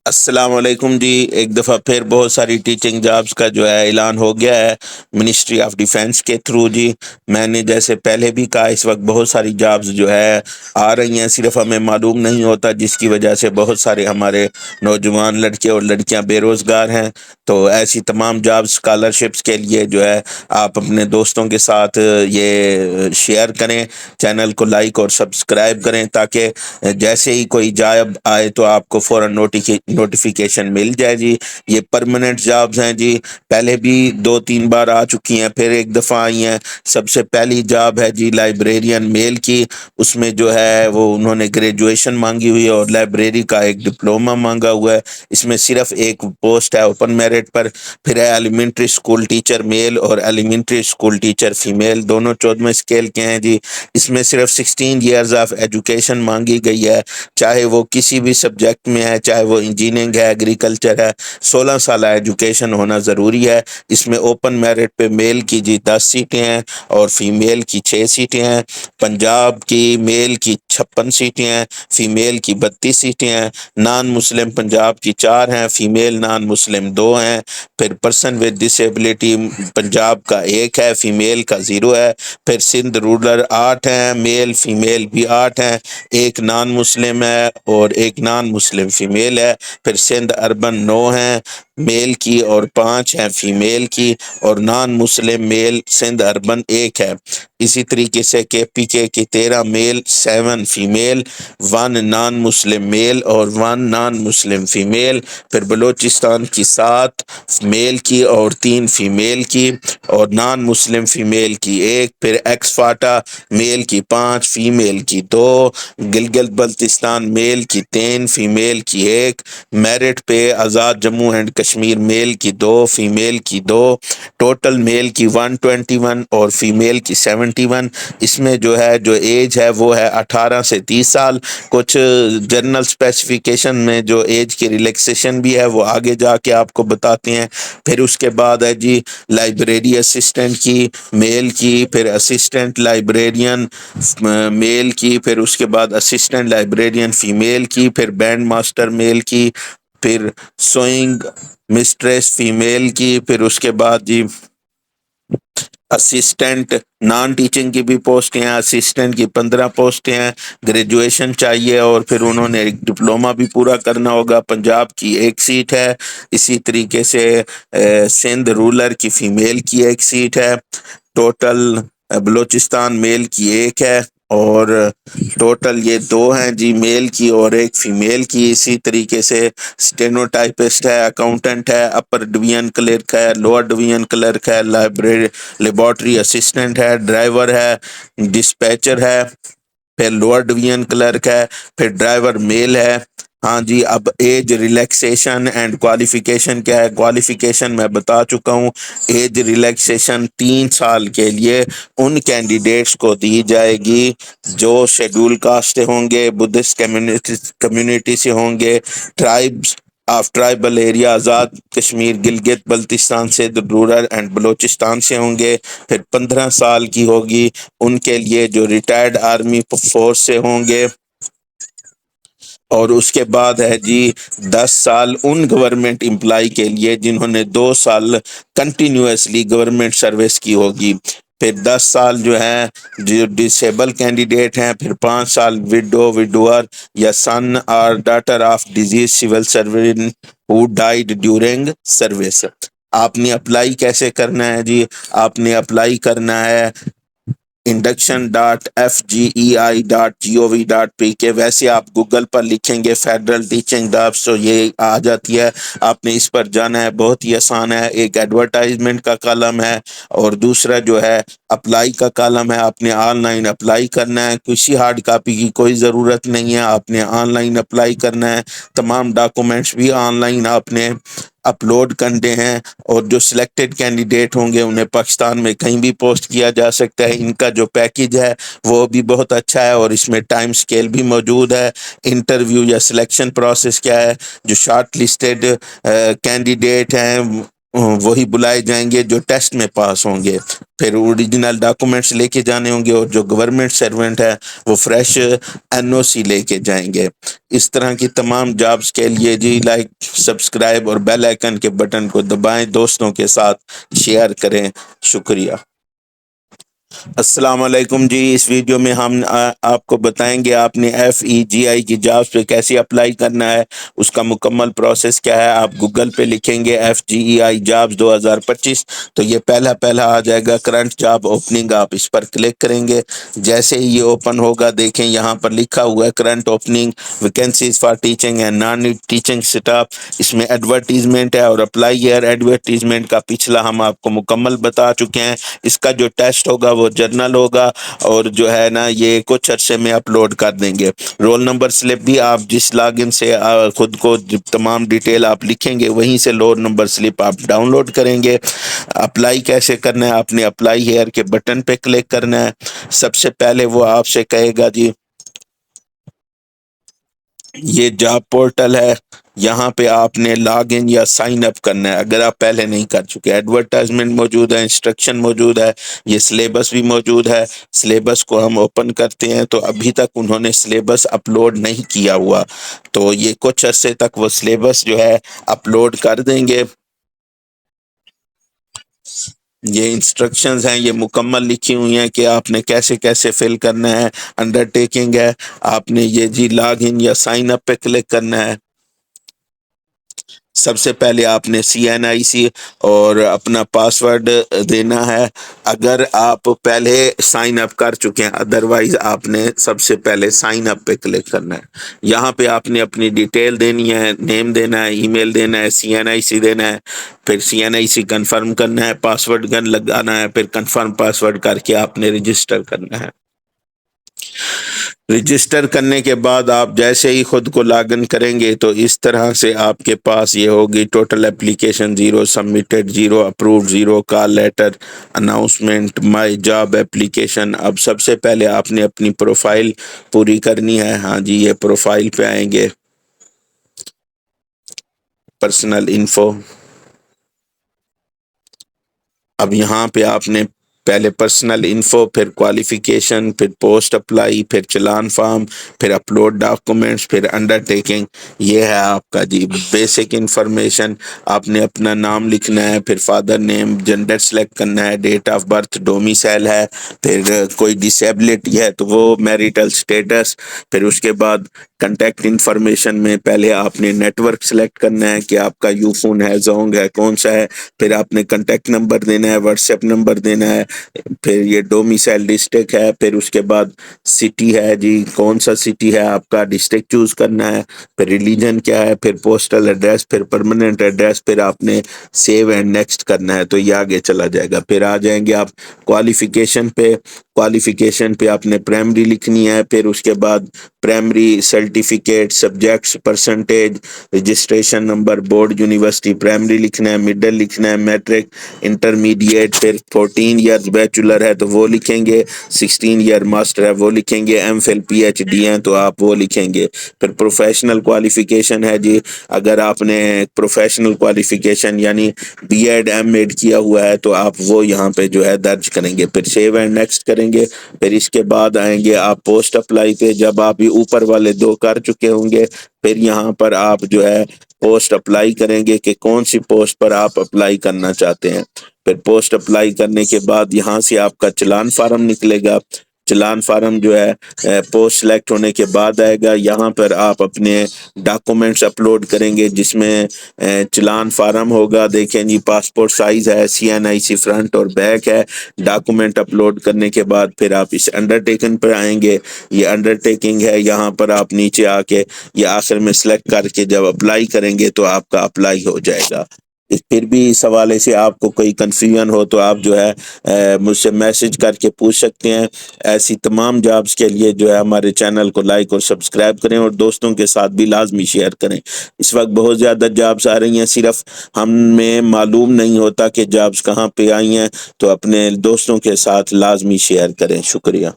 السلام علیکم جی، ایک دفعہ پھر بہت ساری ٹیچنگ جابز کا جو ہے اعلان ہو گیا ہے منسٹری آف ڈیفینس کے تھرو جی۔ میں نے جیسے پہلے بھی کہا، اس وقت بہت ساری جابز جو ہے آ رہی ہیں، صرف ہمیں معلوم نہیں ہوتا، جس کی وجہ سے بہت سارے ہمارے نوجوان لڑکے اور لڑکیاں بے روزگار ہیں۔ تو ایسی تمام جابز اسکالرشپس کے لیے جو ہے آپ اپنے دوستوں کے ساتھ یہ شیئر کریں، چینل کو لائک اور سبسکرائب کریں، تاکہ جیسے ہی کوئی جاب آئے تو آپ کو فوراً نوٹیفیکیشن مل جائے جی۔ یہ پرماننٹ جابز ہیں جی، پہلے بھی 2-3 بار آ چکی ہیں، پھر ایک دفعہ آئی ہیں۔ سب سے پہلی جاب ہے جی لائبریرین میل کی، اس میں جو ہے وہ انہوں نے گریجویشن مانگی ہوئی ہے اور لائبریری کا ایک ڈپلومہ مانگا ہوا ہے۔ اس میں صرف ایک پوسٹ ہے اوپن میرٹ پر۔ پھر ہے ایلیمنٹری اسکول ٹیچر میل اور ایلیمنٹری اسکول ٹیچر فیمیل، دونوں 14ویں اسکیل کے ہیں جی۔ اس میں صرف 16 ایئرز آف ایجوکیشن مانگی گئی ہے، چاہے وہ کسی بھی سبجیکٹ میں ہے، چاہے وہ انجینئرنگ ہے، ایگریکلچر ہے، 16 سالہ ایجوکیشن ہونا ضروری ہے۔ اس میں اوپن میرٹ پہ میل کی جی 10 سیٹیں ہیں اور فیمیل کی 6 سیٹیں ہیں۔ پنجاب کی میل کی 56 سیٹیں ہیں، فیمیل کی 32 سیٹیں ہیں۔ نان مسلم پنجاب کی 4 ہیں، فیمیل نان مسلم 2 ہیں۔ پھر پرسن ود ڈسیبلٹی پنجاب کا 1 ہے، فیمیل کا 0 ہے۔ پھر سندھ رورل 8 ہیں، میل فیمیل بھی 8 ہیں، ایک نان مسلم ہے اور ایک نان مسلم فیمیل ہے۔ پھر سندھ اربن 9 ہیں میل کی اور 5 ہیں فیمیل کی، اور نان مسلم میل سندھ اربن 1 ہے۔ اسی طریقے سے کے پی کے کی 13 میل، 7 فیمیل، 1 نان مسلم میل اور 1 نان مسلم فیمیل۔ پھر بلوچستان کی 7 میل کی اور 3 فیمیل کی، اور نان مسلم فیمیل کی 1۔ پھر ایکس فاٹا میل کی 5، فیمیل کی 2۔ گلگت بلتستان میل کی 3، فیمیل کی 1۔ میرٹ پہ آزاد جموں اینڈ کشمیر میل کی 2، فیمیل کی 2۔ ٹوٹل میل کی 121 اور فیمیل کی 71۔ اس میں جو ایج ہے وہ ہے 18 سے 30 سال۔ کچھ جنرل اسپیسیفیکیشن میں جو ایج کی ریلیکسیشن بھی ہے وہ آگے جا کے آپ کو بتاتے ہیں۔ پھر اس کے بعد ہے جی لائبریری اسسٹنٹ کی میل کی، پھر اسسٹنٹ لائبریرین میل کی، پھر اس کے بعد اسسٹنٹ لائبریرین فیمیل کی، پھر بینڈ ماسٹر میل کی، پھر سوئنگ مسٹریس فیمیل کی، پھر اس کے بعد جی اسسٹنٹ نان ٹیچنگ کی بھی پوسٹیں ہیں، اسسٹنٹ کی 15 پوسٹیں ہیں۔ گریجویشن چاہیے اور پھر انہوں نے ایک ڈپلومہ بھی پورا کرنا ہوگا۔ پنجاب کی 1 سیٹ ہے، اسی طریقے سے سندھ رولر کی فیمیل کی 1 سیٹ ہے۔ ٹوٹل بلوچستان میل کی 1 ہے، اور ٹوٹل یہ 2 ہیں جی میل کی اور 1 فیمیل کی۔ اسی طریقے سے اسٹینو ٹائپسٹ ہے، اکاؤنٹنٹ ہے، اپر ڈویژن کلرک ہے، لوور ڈویژن کلرک ہے، لیبارٹری اسسٹنٹ ہے، ڈرائیور ہے، ڈسپیچر ہے، پھر لوور ڈویژن کلرک ہے، پھر ڈرائیور میل ہے۔ ہاں جی، اب ایج ریلیکسیشن اینڈ کوالیفیکیشن کیا ہے؟ کوالیفیکیشن میں بتا چکا ہوں۔ ایج ریلیکسیشن 3 سال کے لیے ان کینڈیڈیٹس کو دی جائے گی جو شیڈول کاسٹ ہوں گے، بدھسٹ کمیونٹی سے ہوں گے، tribes of tribal area Azad Kashmir Gilgit Baltistan سے، رورل اینڈ بلوچستان سے ہوں گے۔ پھر 15 سال کی ہوگی ان کے لیے جو ریٹائرڈ آرمی فورس سے ہوں گے، اور اس کے بعد ہے جی 10 سال ان گورنمنٹ امپلائی کے لیے جنہوں نے 2 سال کنٹینیوسلی گورنمنٹ سروس کی ہوگی۔ پھر 10 سال جو ہیں جو ڈسیبل کینڈیڈیٹ ہیں، پھر 5 سال وڈوور یا سن اور daughter of disease civil servant who died during service. آپ نے اپلائی کیسے کرنا ہے جی؟ آپ نے اپلائی کرنا ہے induction.fgei.gov.pk۔ ویسے آپ گوگل پر لکھیں گے فیڈرل ٹیچنگ جابس تو یہ آ جاتی ہے، آپ نے اس پر جانا ہے، بہت ہی آسان ہے۔ ایک ایڈورٹائزمنٹ کا کالم ہے اور دوسرا جو ہے اپلائی کا کالم ہے۔ آپ نے آن لائن اپلائی کرنا ہے، کسی ہارڈ کاپی کی کوئی ضرورت نہیں ہے، آپ نے آن لائن اپلائی کرنا ہے۔ تمام ڈاکومنٹس بھی آن لائن آپ نے اپلوڈ کرنے ہیں، اور جو سلیکٹڈ کینڈیڈیٹ ہوں گے انہیں پاکستان میں کہیں بھی پوسٹ کیا جا سکتا ہے۔ ان کا جو پیکیج ہے وہ بھی بہت اچھا ہے، اور اس میں ٹائم سکیل بھی موجود ہے۔ انٹرویو یا سلیکشن پروسیس کیا ہے؟ جو شارٹ لسٹڈ کینڈیڈیٹ ہیں وہی بلائے جائیں گے جو ٹیسٹ میں پاس ہوں گے. پھر اوریجنل ڈاکومنٹس لے کے جانے ہوں گے، اور جو گورنمنٹ سرونٹ ہے وہ فریش NOC لے کے جائیں گے. اس طرح کی تمام جابس کے لیے جی لائک، سبسکرائب اور بیل آئیکن کے بٹن کو دبائیں، دوستوں کے ساتھ شیئر کریں. شکریہ. السلام علیکم جی. اس ویڈیو میں ہم آپ کو بتائیں گے آپ نے FEGI کی جابس پہ کیسے اپلائی کرنا ہے، اس کا مکمل پروسیس کیا ہے. آپ گوگل پہ لکھیں گے FGEI جابس 2025 تو یہ پہلا آ جائے گا کرنٹ جاب اوپننگ. آپ اس پر کلک کریں گے. جیسے ہی یہ اوپن ہوگا دیکھیں یہاں پر لکھا ہوا ہے current opening vacancies for teaching and non teaching staff. اس میں ایڈورٹیزمنٹ ہے اور اپلائی ہیئر. ایڈورٹیزمنٹ کا پچھلا ہم آپ کو مکمل بتا چکے ہیں. اس کا جو ٹیسٹ ہوگا وہ جرنل ہوگا، اور جو ہے نا یہ کچھ عرصے میں اپلوڈ کر دیں گے. رول نمبر سلپ بھی آپ جس لاگ ان سے خود کو تمام ڈیٹیل آپ لکھیں گے وہیں سے رول نمبر سلپ آپ ڈاؤن لوڈ کریں گے. اپلائی کیسے کرنا ہے، آپ نے اپلائی ہیئر کے بٹن پہ کلک کرنا ہے. سب سے پہلے وہ آپ سے کہے گا جی یہ جاب پورٹل ہے، یہاں پہ آپ نے لاگ ان یا سائن اپ کرنا ہے اگر آپ پہلے نہیں کر چکے. ایڈورٹائزمنٹ موجود ہے، انسٹرکشن موجود ہے، یہ سلیبس بھی موجود ہے. سلیبس کو ہم اوپن کرتے ہیں تو ابھی تک انہوں نے سلیبس اپلوڈ نہیں کیا ہوا، تو یہ کچھ عرصے تک وہ سلیبس جو ہے اپلوڈ کر دیں گے. یہ انسٹرکشنز ہیں، یہ مکمل لکھی ہوئی ہیں کہ آپ نے کیسے کیسے فل کرنا ہے. انڈر ٹیکنگ ہے، آپ نے یہ جی لاگ ان یا سائن اپ پہ کلک کرنا ہے. سب سے پہلے آپ نے CNIC اور اپنا پاسورڈ دینا ہے اگر آپ پہلے سائن اپ کر چکے ہیں. ادروائز آپ نے سب سے پہلے سائن اپ پہ کلک کرنا ہے. یہاں پہ آپ نے اپنی ڈیٹیل دینی ہے، نیم دینا ہے، ای میل دینا ہے، CNIC دینا ہے. پھر CNIC کنفرم کرنا ہے، پاسورڈ گن لگانا ہے، پھر کنفرم پاسورڈ کر کے آپ نے رجسٹر کرنا ہے. رجسٹر کرنے کے بعد آپ جیسے ہی خود کو لاگ ان کریں گے تو اس طرح سے آپ کے پاس یہ ہوگی total application 0، submitted 0، approved 0، call letter, announcement, my job application. اب سب سے پہلے آپ نے اپنی پروفائل پوری کرنی ہے. ہاں جی، یہ پروفائل پہ آئیں گے، پرسنل انفو. اب یہاں پہ آپ نے پہلے پرسنل انفو، پھر کوالیفیکیشن، پھر پوسٹ اپلائی، پھر چلان فارم، پھر اپلوڈ ڈاکومنٹس، پھر انڈر ٹیکنگ. یہ ہے آپ کا جی بیسک انفارمیشن. آپ نے اپنا نام لکھنا ہے، پھر فادر نیم، جنڈر سلیکٹ کرنا ہے، ڈیٹ آف برتھ، ڈومیسائل ہے، پھر کوئی ڈسیبلٹی ہے تو وہ میریٹل سٹیٹس. پھر اس کے بعد کنٹیکٹ انفارمیشن میں پہلے آپ نے نیٹ ورک سلیکٹ کرنا ہے کہ آپ کا یو فون ہے، زونگ ہے، کون سا ہے. پھر آپ نے کنٹیکٹ نمبر دینا ہے، واٹس ایپ نمبر دینا ہے. پھر یہ ڈومیسائل ڈسٹرکٹ ہے. پھر اس کے بعد سٹی ہے جی، کون سا سٹی ہے آپ کا، ڈسٹرکٹ چوز کرنا ہے. پھر ریلیجن کیا ہے، پھر پوسٹل ایڈریس، پھر پرماننٹ ایڈریس. پھر آپ نے سیو اینڈ نیکسٹ کرنا ہے تو یہ آگے چلا جائے گا. پھر آ جائیں گے آپ کوالیفیکیشن پہ. کوالیفیکیشن پہ آپ نے پرائمری لکھنی ہے. پھر اس کے بعد primary certificate, subjects, percentage, registration number, board, university. Primary لکھنا ہے، مڈل لکھنا ہے، میٹرک، انٹرمیڈیٹ. پھر 14 ایئر بیچولر ہے تو وہ لکھیں گے، 16 ایئر ماسٹر ہے وہ لکھیں گے، MPhil PhD ہیں تو آپ وہ لکھیں گے. پھر پروفیشنل کوالیفیکیشن ہے جی، اگر آپ نے پروفیشنل کوالیفیکیشن یعنی B.Ed M.Ed کیا ہوا ہے تو آپ وہ یہاں پہ جو ہے درج کریں گے. پھر سیو اینڈ نیکسٹ کریں گے. پھر اس کے بعد آئیں گے آپ پوسٹ اپلائی پہ. جب آپ یہ اوپر والے دو کر چکے ہوں گے پھر یہاں پر آپ جو ہے پوسٹ اپلائی کریں گے کہ کون سی پوسٹ پر آپ اپلائی کرنا چاہتے ہیں. پھر پوسٹ اپلائی کرنے کے بعد یہاں سے آپ کا چلان فارم نکلے گا. چلان فارم جو ہے پوسٹ سلیکٹ ہونے کے بعد آئے گا. یہاں پر آپ اپنے ڈاکومنٹس اپلوڈ کریں گے جس میں چلان فارم ہوگا. دیکھیں جی پاسپورٹ سائز ہے، CNIC فرنٹ اور بیک ہے. ڈاکومنٹ اپلوڈ کرنے کے بعد پھر آپ اس انڈر ٹیکن پر آئیں گے. یہ انڈر ٹیکنگ ہے، یہاں پر آپ نیچے آ کے یہ آخر میں سلیکٹ کر کے جب اپلائی کریں گے تو آپ کا اپلائی ہو جائے گا. پھر بھی اس حوالے سے آپ کو کوئی کنفیوژن ہو تو آپ جو ہے مجھ سے میسج کر کے پوچھ سکتے ہیں. ایسی تمام جابس کے لیے جو ہے ہمارے چینل کو لائک اور سبسکرائب کریں اور دوستوں کے ساتھ بھی لازمی شیئر کریں. اس وقت بہت زیادہ جابس آ رہی ہیں، صرف ہمیں معلوم نہیں ہوتا کہ جابس کہاں پہ آئی ہیں، تو اپنے دوستوں کے ساتھ لازمی شیئر کریں. شکریہ.